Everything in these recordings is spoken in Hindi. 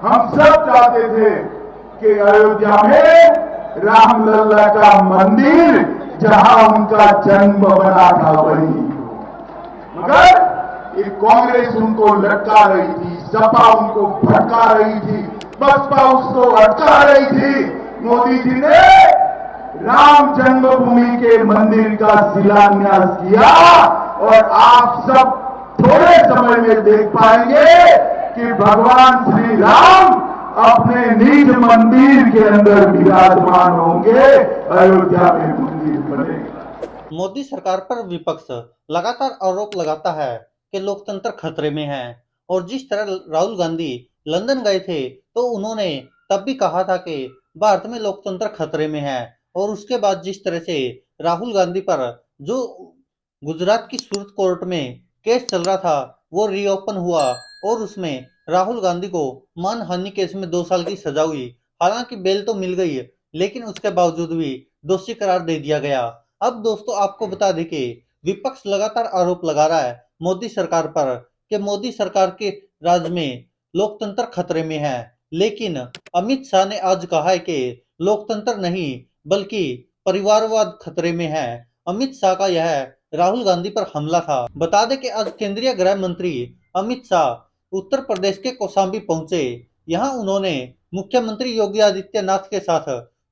हम सब चाहते थे कि अयोध्या में रामलला का मंदिर जहां उनका जन्म बना था वही, मगर ये कांग्रेस उनको लटका रही थी, सपा उनको भटका रही थी, बसपा उसको अटका रही थी। मोदी जी ने राम जन्मभूमि के मंदिर का शिलान्यास किया और आप सब थोड़े समय में देख पाएंगे कि भगवान श्री राम अपने निज मंदिर के अंदर विराजमान होंगे, अयोध्या में मंदिर बनेगा। मोदी सरकार पर विपक्ष लगातार आरोप लगाता है कि लोकतंत्र खतरे में है, और जिस तरह राहुल गांधी लंदन गए थे तो उन्होंने तब भी कहा था कि भारत में लोकतंत्र खतरे में है, और उसके बाद जिस तरह से राहुल गांधी पर जो गुजरात की सूरत कोर्ट में केस चल रहा था वो रीओपन हुआ, और उसमें राहुल गांधी को मानहानि केस में 2 साल की सजा हुई। हालांकि बेल तो मिल गई, लेकिन उसके बावजूद भी दोषी करार दे दिया गया। अब दोस्तों आपको बता दें कि विपक्ष लगातार आरोप लगा रहा है मोदी सरकार पर कि मोदी सरकार के राज में लोकतंत्र खतरे में है, लेकिन अमित शाह ने आज कहा है कि लोकतंत्र नहीं बल्कि परिवारवाद खतरे में है। अमित शाह का यह राहुल गांधी पर हमला था। बता दें कि आज केंद्रीय गृह मंत्री अमित शाह उत्तर प्रदेश के कौशाम्बी पहुंचे। यहां उन्होंने मुख्यमंत्री योगी आदित्यनाथ के साथ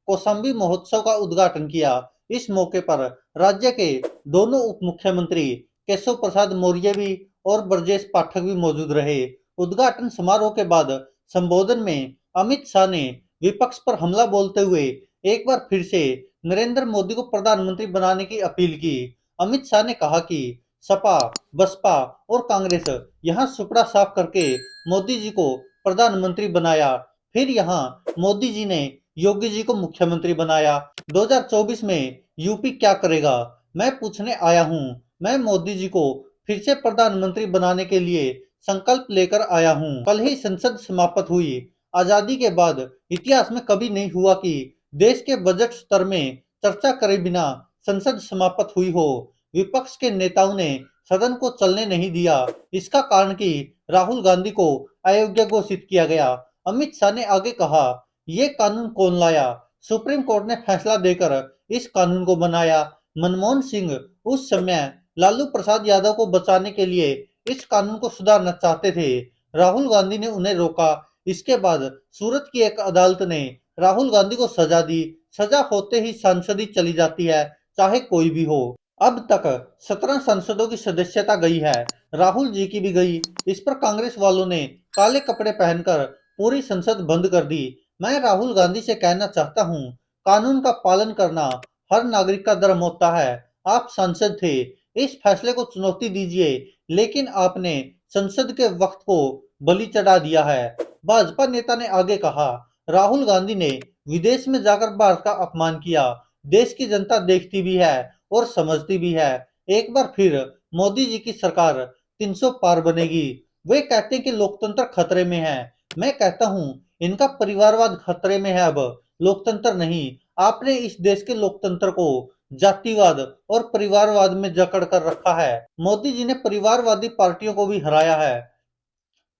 कौशाम्बी महोत्सव का उद्घाटन किया। इस मौके पर राज्य के दोनों उप मुख्यमंत्री केशव प्रसाद मौर्य भी और ब्रजेश पाठक भी मौजूद रहे। उद्घाटन समारोह के बाद संबोधन में अमित शाह ने विपक्ष पर हमला बोलते हुए एक बार फिर से नरेंद्र मोदी को प्रधानमंत्री बनाने की अपील की। अमित शाह ने कहा कि सपा, बसपा और कांग्रेस यहां सुपड़ा साफ करके मोदी जी को प्रधानमंत्री बनाया, फिर यहां मोदी जी ने योगी जी को मुख्यमंत्री बनाया। 2024 में यूपी क्या करेगा, मैं पूछने आया हूं। मैं मोदी जी को फिर से प्रधानमंत्री बनाने के लिए संकल्प लेकर आया हूं। कल ही संसद समाप्त हुई। आजादी के बाद इतिहास में कभी नहीं हुआ कि देश के बजट स्तर में चर्चा करे बिना संसद समाप्त हुई हो। विपक्ष के नेताओं ने सदन को चलने नहीं दिया। इसका कारण कि राहुल गांधी को अयोग्य घोषित किया गया। अमित शाह ने आगे कहा, ये कानून कौन लाया? सुप्रीम कोर्ट ने फैसला देकर इस कानून को बनाया। मनमोहन सिंह उस समय लालू प्रसाद यादव को बचाने के लिए इस कानून को सुधारना चाहते थे। राहुल गांधी ने उन्हें रोका। इसके बाद सूरत की एक अदालत ने राहुल गांधी को सजा दी। सजा होते ही सांसदी चली जाती है, चाहे कोई भी हो। अब तक 17 सांसदों की सदस्यता गई है, राहुल जी की भी गई। इस पर कांग्रेस वालों ने काले कपड़े पहनकर पूरी संसद बंद कर दी। मैं राहुल गांधी से कहना चाहता हूं, कानून का पालन करना हर नागरिक का धर्म होता है। आप सांसद थे, इस फैसले को चुनौती दीजिए, लेकिन आपने संसद के वक्त को बलि चढ़ा दिया है। भाजपा नेता ने आगे कहा, राहुल गांधी ने विदेश में जाकर भारत का अपमान किया। देश की जनता देखती भी है और समझती भी है। एक बार फिर मोदी जी की सरकार 300 पार बनेगी। वे कहते हैं कि लोकतंत्र खतरे में है। मैं कहता हूं, इनका परिवारवाद खतरे में है, अब लोकतंत्र नहीं। आपने इस देश के लोकतंत्र को जातिवाद और परिवारवाद में जकड़ कर रखा है। मोदी जी ने परिवारवादी पार्टियों को भी हराया है।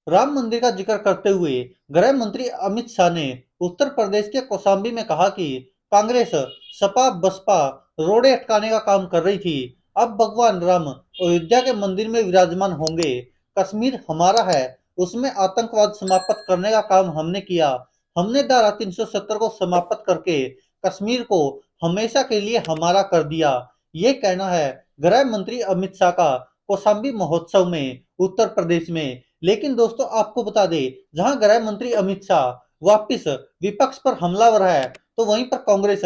राम मंदिर का जिक्र करते हुए गृह मंत्री अमित शाह ने उत्तर प्रदेश के कौशाम्बी में कहा कि कांग्रेस, सपा, बसपा रोड़े अटकाने का काम कर रही थी। अब भगवान राम अयोध्या के मंदिर में विराजमान होंगे। कश्मीर हमारा है, उसमें आतंकवाद समाप्त करने का काम हमने किया। हमने धारा 370 को समाप्त करके कश्मीर को हमेशा के लिए हमारा कर दिया। ये कहना है गृह मंत्री अमित शाह का कौशाम्बी महोत्सव में उत्तर प्रदेश में। लेकिन दोस्तों आपको बता दें, जहां गृह मंत्री अमित शाह वापिस विपक्ष पर हमलावर है, तो वहीं पर कांग्रेस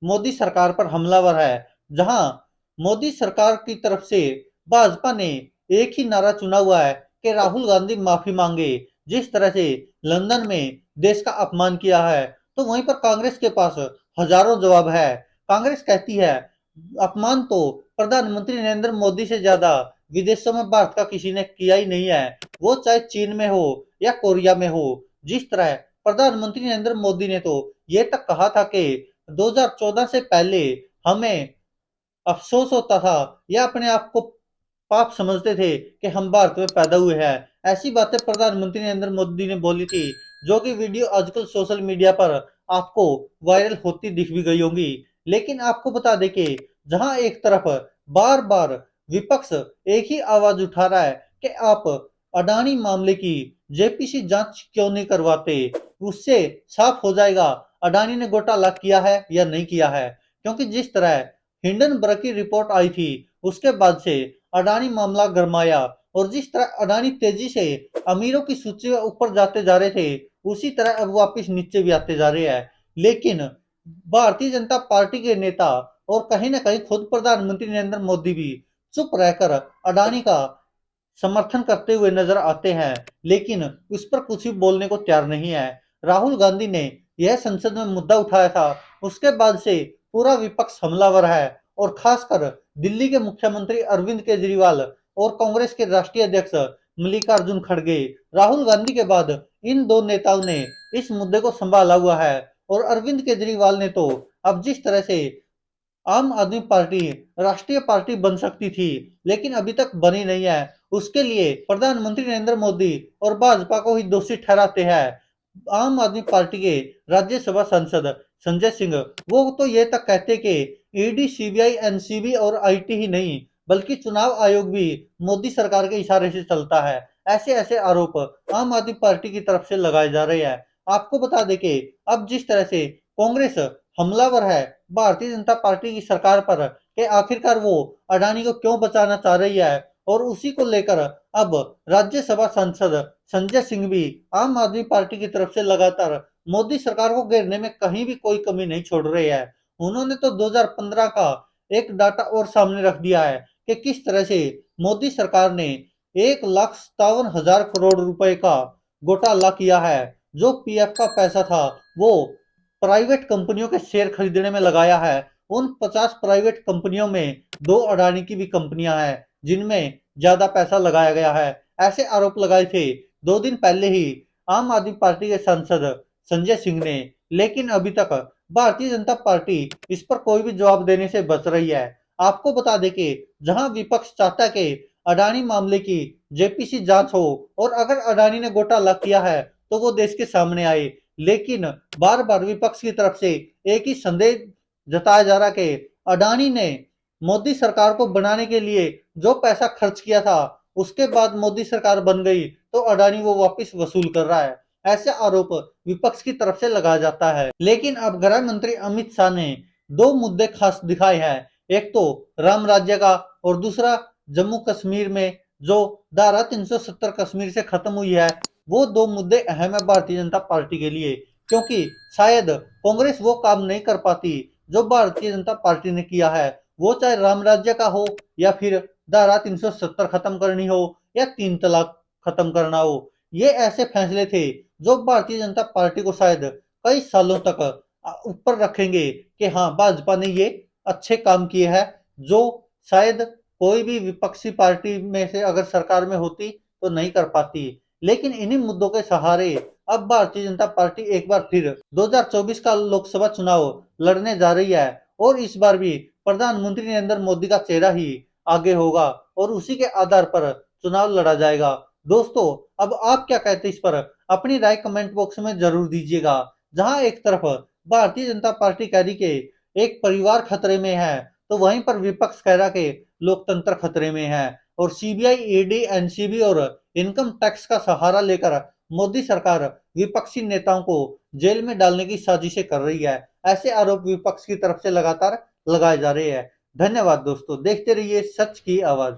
मोदी सरकार पर हमलावर है। जहां मोदी सरकार की तरफ से भाजपा ने एक ही नारा चुना हुआ है कि राहुल गांधी माफी मांगे, जिस तरह से लंदन में देश का अपमान किया है, तो वहीं पर कांग्रेस के पास हजारों जवाब है। कांग्रेस कहती है, अपमान तो प्रधानमंत्री नरेंद्र मोदी से ज्यादा विदेशों में भारत का किसी ने किया ही नहीं है, वो चाहे चीन में हो या कोरिया में हो। जिस तरह प्रधानमंत्री नरेंद्र मोदी ने तो ये तक कहा था कि 2014 से पहले हमें अफसोस होता था या अपने आप को पाप समझते थे कि हम भारत में पैदा हुए हैं। ऐसी बातें प्रधानमंत्री नरेंद्र मोदी ने बोली थी। जो कि वीडियो आजकल सोशल मीडिया पर आपको वायरल होती दिख भी गई होंगी। लेकिन आपको बता दें कि जहां एक तरफ बार बार विपक्ष एक ही आवाज उठा रहा है कि आप अडानी मामले की जेपीसी जांच क्यों नहीं करवाते, उससे साफ हो जाएगा अडानी ने घोटाला किया है या नहीं किया है। क्योंकि जिस तरह हिंडनबर्ग की रिपोर्ट आई थी उसके बाद से अडानी मामला गरमाया, और जिस तरह अडानी तेजी से अमीरों की सूची में ऊपर जाते जा रहे थे उसी तरह अब वापस नीचे भी आते जा रहे हैं। लेकिन भारतीय जनता पार्टी के नेता और कहीं ना कहीं खुद प्रधानमंत्री नरेंद्र मोदी भी चुप रहकर अडानी का समर्थन करते हुए नजर आते हैं, लेकिन उस पर कुछ भी बोलने को तैयार नहीं है। राहुल गांधी ने यह संसद में मुद्दा उठाया था, उसके बाद से पूरा विपक्ष हमलावर है, और खासकर दिल्ली के मुख्यमंत्री अरविंद केजरीवाल और कांग्रेस के राष्ट्रीय अध्यक्ष मल्लिकार्जुन खड़गे, राहुल गांधी के बाद इन दो नेताओं ने इस मुद्दे को संभाला हुआ है। और अरविंद केजरीवाल ने तो अब जिस तरह से आम आदमी पार्टी राष्ट्रीय पार्टी बन सकती थी लेकिन अभी तक बनी नहीं है, उसके लिए प्रधानमंत्री नरेंद्र मोदी और भाजपा को ही दोषी ठहराते हैं। आम आदमी पार्टी के राज्यसभा सांसद संजय सिंह वो तो ये तक कहते कि ईडी सीबीआई एनसीबी और आईटी ही नहीं बल्कि चुनाव आयोग भी मोदी सरकार के इशारे से चलता है। ऐसे ऐसे आरोप आम आदमी पार्टी की तरफ से लगाए जा रहे हैं। आपको बता दें कि अब जिस तरह से कांग्रेस हमलावर है भारतीय जनता पार्टी की सरकार पर कि आखिरकार वो अडानी को क्यों बचाना चाह रही है, और उसी को लेकर अब राज्यसभा सांसद संजय सिंह भी आम आदमी पार्टी की तरफ से लगातार मोदी सरकार को घेरने में कहीं भी कोई कमी नहीं छोड़ रहे हैं। उन्होंने तो 2015 का एक डाटा और सामने रख दिया है कि किस तरह से मोदी सरकार ने 1,57,000 करोड़ रुपए का घोटाला किया है। जो पीएफ का पैसा था वो प्राइवेट कंपनियों के शेयर खरीदने में लगाया है। उन 50 प्राइवेट कंपनियों में 2 अडानी की भी कंपनियां हैं जिनमें ज्यादा पैसा लगाया गया है। ऐसे आरोप लगाए थे 2 दिन पहले ही आम आदमी पार्टी के सांसद संजय सिंह ने, लेकिन अभी तक भारतीय जनता पार्टी इस पर कोई भी जवाब देने से बच रही है। आपको बता दें कि जहां विपक्ष चाहता है कि अडानी मामले की जेपीसी जांच हो और अगर अडानी ने घोटाला किया है तो वो देश के सामने आए, लेकिन बार बार विपक्ष की तरफ से एक ही संदेह जताया जा रहा कि अडानी ने मोदी सरकार को बनाने के लिए जो पैसा खर्च किया था उसके बाद मोदी सरकार बन गई तो अडानी वो वापस वसूल कर रहा है। ऐसे आरोप विपक्ष की तरफ से लगाया जाता है। लेकिन अब गृह मंत्री अमित शाह ने 2 मुद्दे खास दिखाए हैं, एक तो राम राज्य का और दूसरा जम्मू कश्मीर में जो धारा 370 कश्मीर से खत्म हुई है। वो 2 मुद्दे अहम है भारतीय जनता पार्टी के लिए, क्योंकि शायद कांग्रेस वो काम नहीं कर पाती जो भारतीय जनता पार्टी ने किया है, वो चाहे राम राज्य का हो या फिर धारा 370 खत्म करनी हो या 3 तलाक खत्म करना हो। ये ऐसे फैसले थे जो भारतीय जनता पार्टी को शायद कई सालों तक ऊपर रखेंगे कि हाँ भाजपा ने ये अच्छे काम किए हैं, जो शायद कोई भी विपक्षी पार्टी में से अगर सरकार में होती तो नहीं कर पाती। लेकिन इन्हीं मुद्दों के सहारे अब भारतीय जनता पार्टी एक बार फिर 2024 का लोकसभा चुनाव लड़ने जा रही है, और इस बार भी प्रधानमंत्री नरेंद्र मोदी का चेहरा ही आगे होगा और उसी के आधार पर चुनाव लड़ा जाएगा। दोस्तों, अब आप क्या कहते हैं इस पर? अपनी राय कमेंट बॉक्स में जरूर दीजिएगा। जहां एक तरफ भारतीय जनता पार्टी कह रही के एक परिवार खतरे में है, तो वहीं पर विपक्ष कह रहा कि लोकतंत्र खतरे में है, और सीबीआई, ईडी, एनसीबी और इनकम टैक्स का सहारा लेकर मोदी सरकार विपक्षी नेताओं को जेल में डालने की साजिशें कर रही है। ऐसे आरोप विपक्ष की तरफ से लगातार लगाए जा रहे हैं। धन्यवाद दोस्तों, देखते रहिए सच की आवाज।